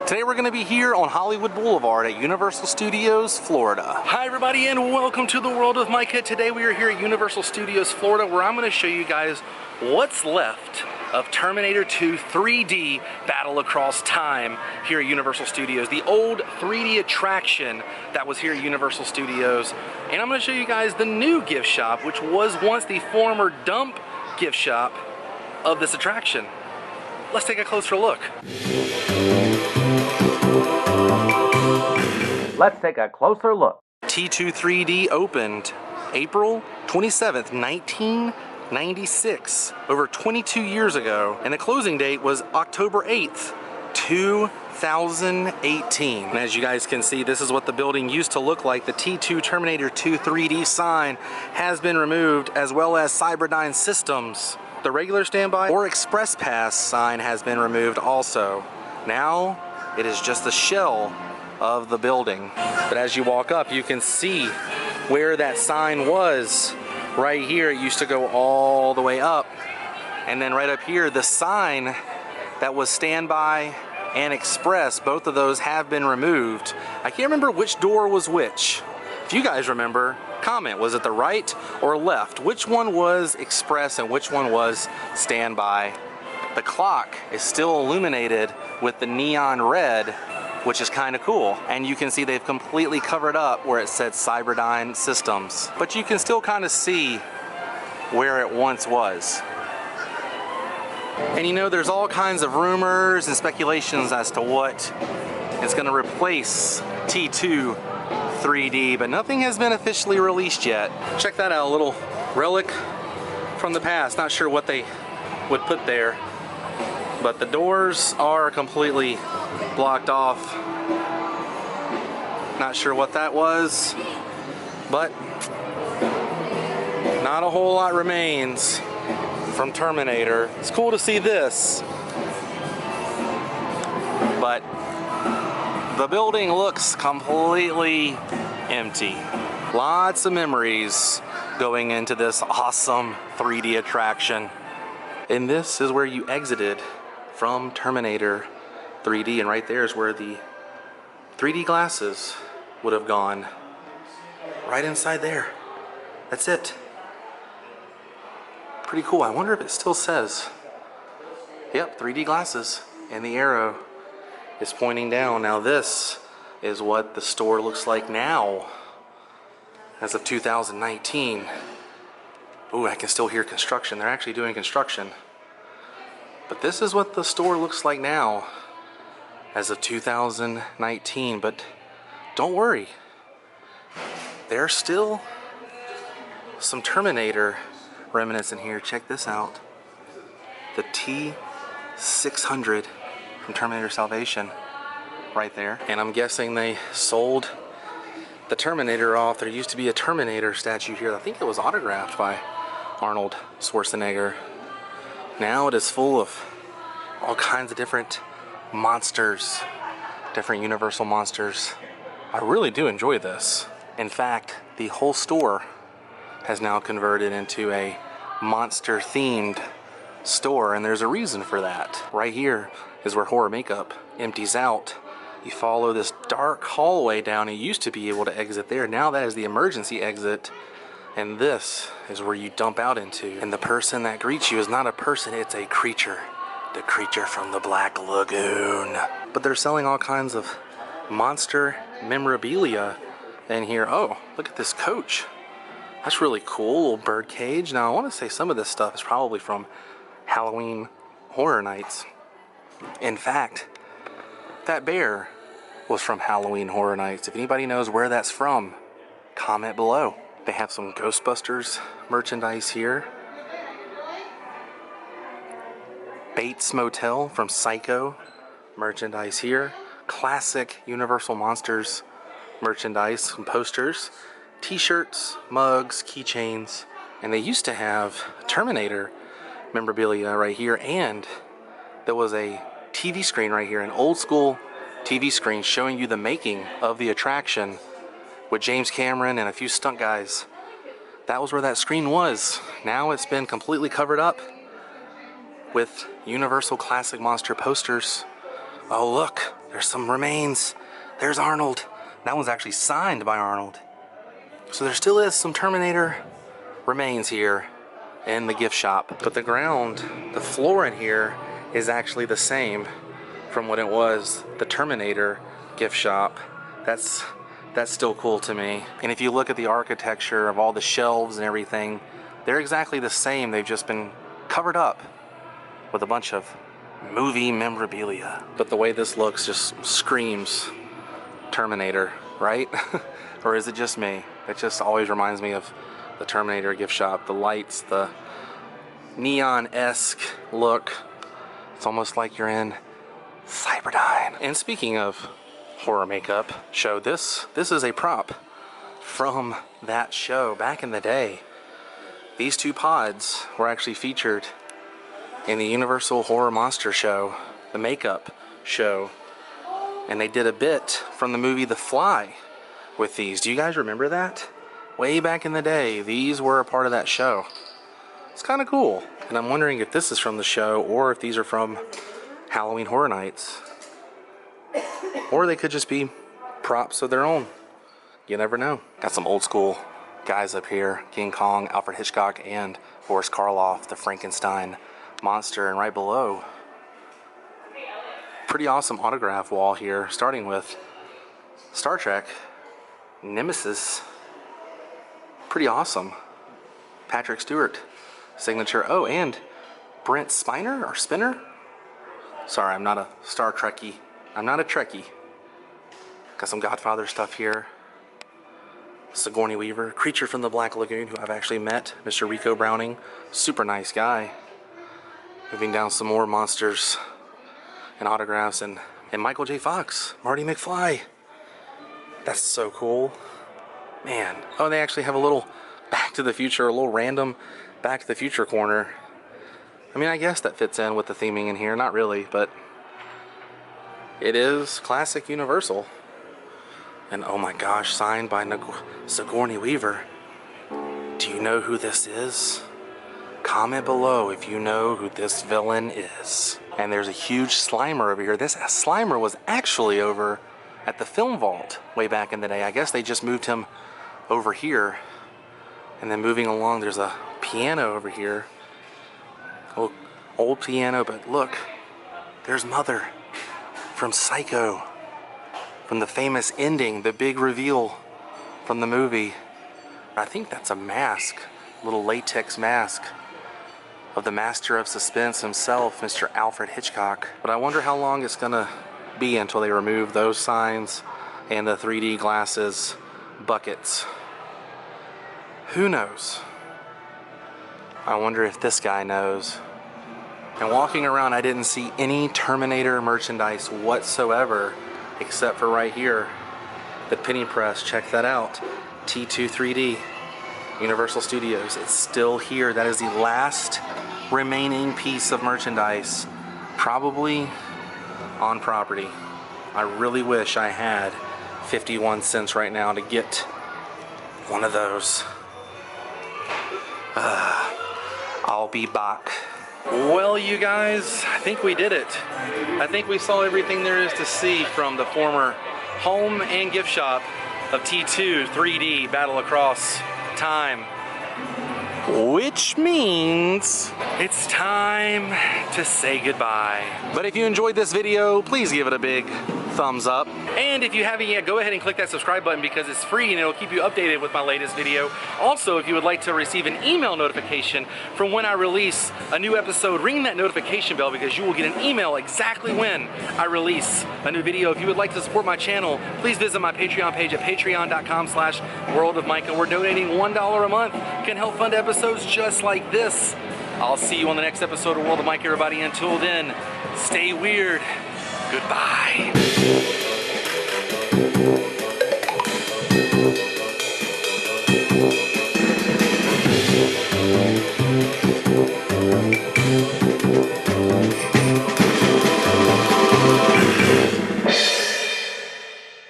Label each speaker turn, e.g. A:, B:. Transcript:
A: Today we're going to be here on Hollywood Boulevard at Universal Studios, Florida. Hi everybody and welcome to the world of Micah. Today we are here at Universal Studios, Florida, where I'm going to show you guys what's left of Terminator 2 3D Battle Across Time here at Universal Studios. The old 3D attraction that was here at Universal Studios. And I'm going to show you guys the new gift shop, which was once the former dump gift shop of this attraction. Let's take a closer look. Let's take a closer look. T2 3D opened April 27th, 1996, over 22 years ago, and the closing date was October 8th, 2018. And as you guys can see, this is what the building used to look like. The T2 Terminator 2 3D sign has been removed, as well as Cyberdyne Systems. The regular standby or express pass sign has been removed also. Now it is just the shell of the building. But as you walk up, you can see where that sign was. Right here, it used to go all the way up. And then right up here, the sign that was standby and express, both of those have been removed. I can't remember which door was which. If you guys remember, comment, was it the right or left? Which one was express and which one was standby? The clock is still illuminated with the neon red, which is kind of cool. And you can see they've completely covered up where it said Cyberdyne Systems. But you can still kind of see where it once was. And you know, there's all kinds of rumors and speculations as to what is going to replace T2 3D, but nothing has been officially released yet. Check that out, a little relic from the past. Not sure what they would put there, but the doors are completely blocked off. Not sure what that was, but not a whole lot remains from Terminator. It's cool to see this, but the building looks completely empty. Lots of memories going into this awesome 3D attraction. And this is where you exited from Terminator 3D, and right there is where the 3D glasses would have gone. Right inside there. That's it. Pretty cool. I wonder if it still says, yep, 3D glasses, and the arrow is pointing down. Now this is what the store looks like now as of 2019. Ooh, I can still hear construction. They're actually doing construction. But this is what the store looks like now as of 2019. But don't worry, there's still some Terminator remnants in here. Check this out. The T600 from Terminator Salvation right there. And I'm guessing they sold the Terminator off. There used to be a Terminator statue here. I think it was autographed by Arnold Schwarzenegger. Now it is full of all kinds of different monsters, different Universal monsters. I really do enjoy this. In fact, the whole store has now converted into a monster themed store, and there's a reason for that. Right here is where horror makeup empties out. You follow this dark hallway down. You used to be able to exit there. Now that is the emergency exit, and this is where you dump out into. And the person that greets you is not a person, it's a creature. The creature from the Black Lagoon. But they're selling all kinds of monster memorabilia in here. Oh, look at this coach. That's really cool, little bird cage. Now I want to say some of this stuff is probably from Halloween Horror Nights. In fact, that bear was from Halloween Horror Nights. If anybody knows where that's from, comment below. They have some Ghostbusters merchandise here. Bates Motel from Psycho merchandise here. Classic Universal Monsters merchandise, some posters, t-shirts, mugs, keychains, and they used to have Terminator memorabilia right here, and there was a TV screen right here, an old school TV screen showing you the making of the attraction with James Cameron and a few stunt guys. That was where that screen was. Now it's been completely covered up with Universal Classic Monster posters. Oh look, There's some remains. There's Arnold. That one's actually signed by Arnold. So there still is some Terminator remains here in the gift shop. But the ground, the floor in here is actually the same from what it was the Terminator gift shop. That's still cool to me. And if you look at the architecture of all the shelves and everything, they're exactly the same. They've just been covered up with a bunch of movie memorabilia. But the way this looks just screams Terminator, right? Or is it just me? It just always reminds me of the Terminator gift shop. The lights, the neon-esque look. It's almost like you're in Cyberdyne. And speaking of horror makeup show, this is a prop from that show back in the day. These two pods were actually featured in the Universal Horror Monster Show, the makeup show, and they did a bit from the movie The Fly with these. Do you guys remember that? Way back in the day, these were a part of that show. It's kind of cool. And I'm wondering if this is from the show or if these are from Halloween Horror Nights. Or they could just be props of their own. You never know. Got some old school guys up here. King Kong, Alfred Hitchcock, and Boris Karloff, the Frankenstein monster. And right below, pretty awesome autograph wall here, starting with Star Trek, Nemesis. Pretty awesome. Patrick Stewart signature. Oh, and Brent Spiner or Spinner? Sorry, I'm not a Star Trekkie. I'm not a Trekkie. Got some Godfather stuff here. Sigourney Weaver, Creature from the Black Lagoon, who I've actually met. Mr. Rico Browning, super nice guy. Moving down some more monsters and autographs, and Michael J. Fox, Marty McFly. That's so cool. Man. Oh, they actually have a little Back to the Future, a little random Back to the Future corner. I mean, I guess that fits in with the theming in here. Not really, but it is classic Universal. And oh my gosh, signed by Sigourney Weaver. Do you know who this is? Comment below if you know who this villain is. And there's a huge Slimer over here. This Slimer was actually over at the Film Vault way back in the day. I guess they just moved him over here. And then moving along, there's a piano over here. Old piano, but look, there's Mother from Psycho. From the famous ending, the big reveal from the movie. I think that's a mask, a little latex mask of the master of suspense himself, Mr. Alfred Hitchcock. But I wonder how long it's gonna be until they remove those signs and the 3D glasses buckets. Who knows? I wonder if this guy knows. And walking around, I didn't see any Terminator merchandise whatsoever, except for right here, the penny press. Check that out. T2 3D, Universal Studios. It's still here. That is the last remaining piece of merchandise, probably on property. I really wish I had 51 cents right now to get one of those. I'll be back. Well, you guys, I think we did it. I think we saw everything there is to see from the former home and gift shop of T2 3D Battle Across Time. Which means it's time to say goodbye. But if you enjoyed this video, please give it a big thumbs up. And if you haven't yet, go ahead and click that subscribe button because it's free and it'll keep you updated with my latest video. Also, if you would like to receive an email notification from when I release a new episode, ring that notification bell because you will get an email exactly when I release a new video. If you would like to support my channel, please visit my Patreon page at patreon.com/worldofmicah. We're donating $1 a month. Can help fund episodes just like this. I'll see you on the next episode of World of Micah, everybody. Until then, stay weird. Goodbye.